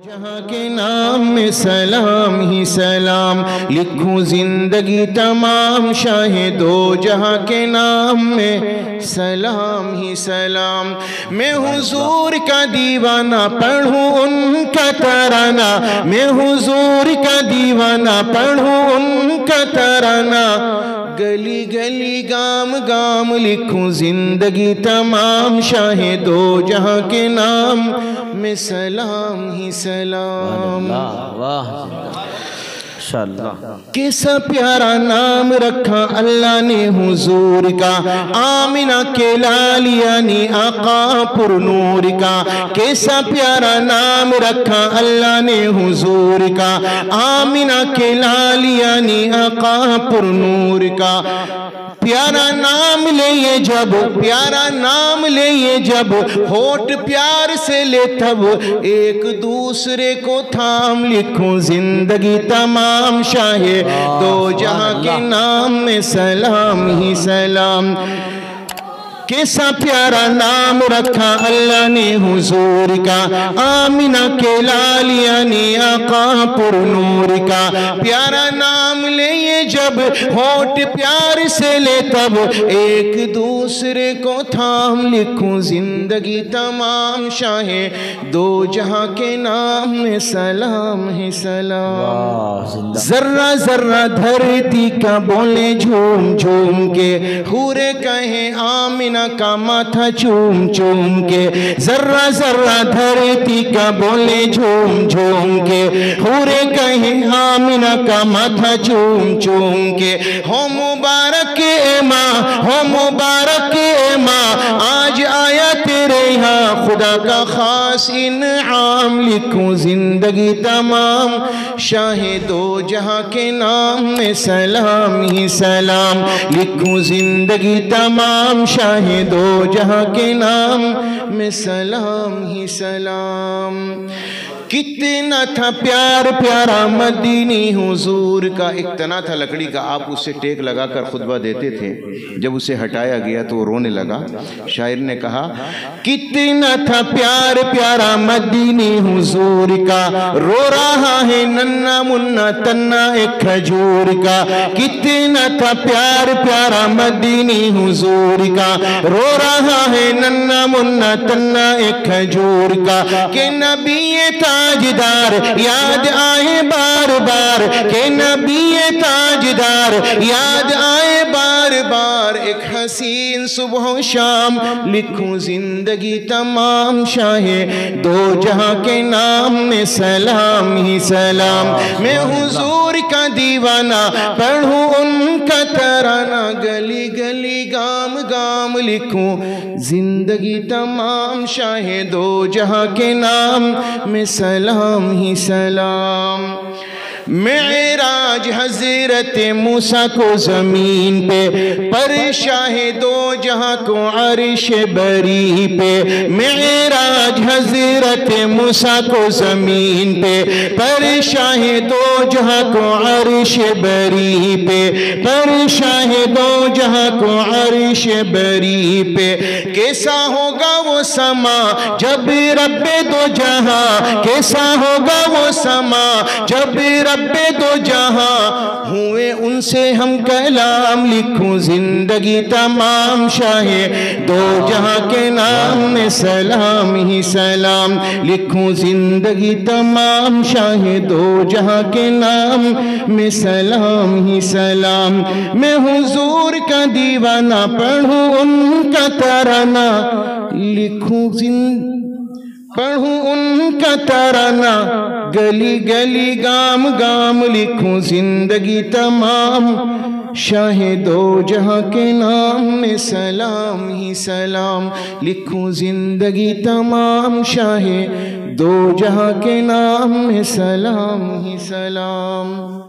جہاں کے نام میں سلام ہی سلام، لکھوں زندگی تمام شاہ دو جہاں کے نام میں سلام ہی سلام۔ میں حضور کا دیوانہ پڑھوں ان کا ترانہ، میں حضور کا دیوانہ پڑھوں ان کا ترانہ، گلی گلی گام گام لکھوں زندگی تمام شاہ دو جہاں کے نام میں سلام ہی سلام۔ کیسا پیارا نام رکھا اللہ نے حضور کا، آمنہ کے لال یعنی آقا پر نور کا۔ کیسا پیارا نام رکھا اللہ نے حضور کا، آمنہ کے لال یعنی آقا پر نور کا۔ پیارا نام لے جب، پیارا نام لے جب، ہوٹ پیار سے لے تب، ایک دوسرے کو تھام لکھوں زندگی تمام شاہ دو جہاں کے نام میں سلام ہی سلام۔ کیسا پیارا نام رکھا اللہ نے حضور کا، آمنہ کے لال یعنی آقا پر نور کا۔ پیارا نام لے جب، ہوٹ پیار سے لے تب، ایک دوسرے کو تھام لکھوں زندگی تمام شاہ دو جہاں کے نام میں سلام ہے سلام۔ ذرہ ذرہ دھرتی کا بولے جھوم جھوم کے، حورے کہیں آمنہ کا ماتھا چوم چوم کے۔ ذرہ ذرہ دھرتی کا بولے جھوم جھوم کے، حورے کہیں آمنہ کا ماتھا چوم چوم کے۔ ہو مبارک اے ماں، ہو مبارک اے ماں، آج آیا تیرے یہاں خدا کا خاص انعام، لکھوں زندگی تمام شاہ دو جہاں کے نام میں سلام ہی سلام۔ لکھوں زندگی تمام شاہ دو جہاں کے نام میں سلام ہی سلام۔ کتنا تھا پیار پیارا مدینی حضور کا، ایک تنا تھا لکڑی کا، آپ اس سے ٹیک لگا کر خطبہ دیتے تھے، جب اسے ہٹایا گیا تو وہ رونے لگا۔ شاعر نے کہا کتنا تھا پیار پیارا مدینی حضور کا، رو رہا ہے ننھا منا تنا ایک کھجور کا۔ کتنا تھا پیار پیارا مدینی حضور کا، رو رہا ہے ننھا منا تنا ایک کھجور کا۔ کہ نبی تاجدار یاد آئے بار بار، کہ نبی تاجدار یاد آئے بار بار، ایک حسین صبح و شام لکھوں زندگی تمام شاہ دو جہاں کے نام میں سلام ہی سلام۔ میں حضور کا دیوانہ پڑھوں ان کا ترانہ، گلی گلی گام گام لکھوں زندگی تمام شاہ دو جہاں کے نام میں سلام ہی سلام۔ معراج حضرت موسیٰ کو زمین پہ، پر شاہ دو جہاں کو عرش بری پہ۔ معراج حضرت موسیٰ کو زمین پہ، پر شاہ دو جہاں کو عرش بری پہ، پر شاہ دو جہاں کو عرش بری پہ۔ کیسا ہوگا وہ سما جب رب دو جہاں، کیسا ہوگا وہ سما جب رب دو جہاں ہوئے ان سے ہم کلام، لکھوں زندگی تمام شاہ دو جہاں کے نام میں سلام ہی سلام۔ لکھوں زندگی تمام شاہ دو جہاں کے نام میں سلام ہی سلام۔ میں حضور کا دیوانہ پڑھوں ان کا ترانہ، لکھوں پڑھوں ان کا ترانہ، گلی گلی گام گام لکھوں زندگی تمام شاہ دو جہاں کے نام میں سلام ہی سلام۔ لکھوں زندگی تمام شاہ دو جہاں کے نام میں سلام ہی سلام۔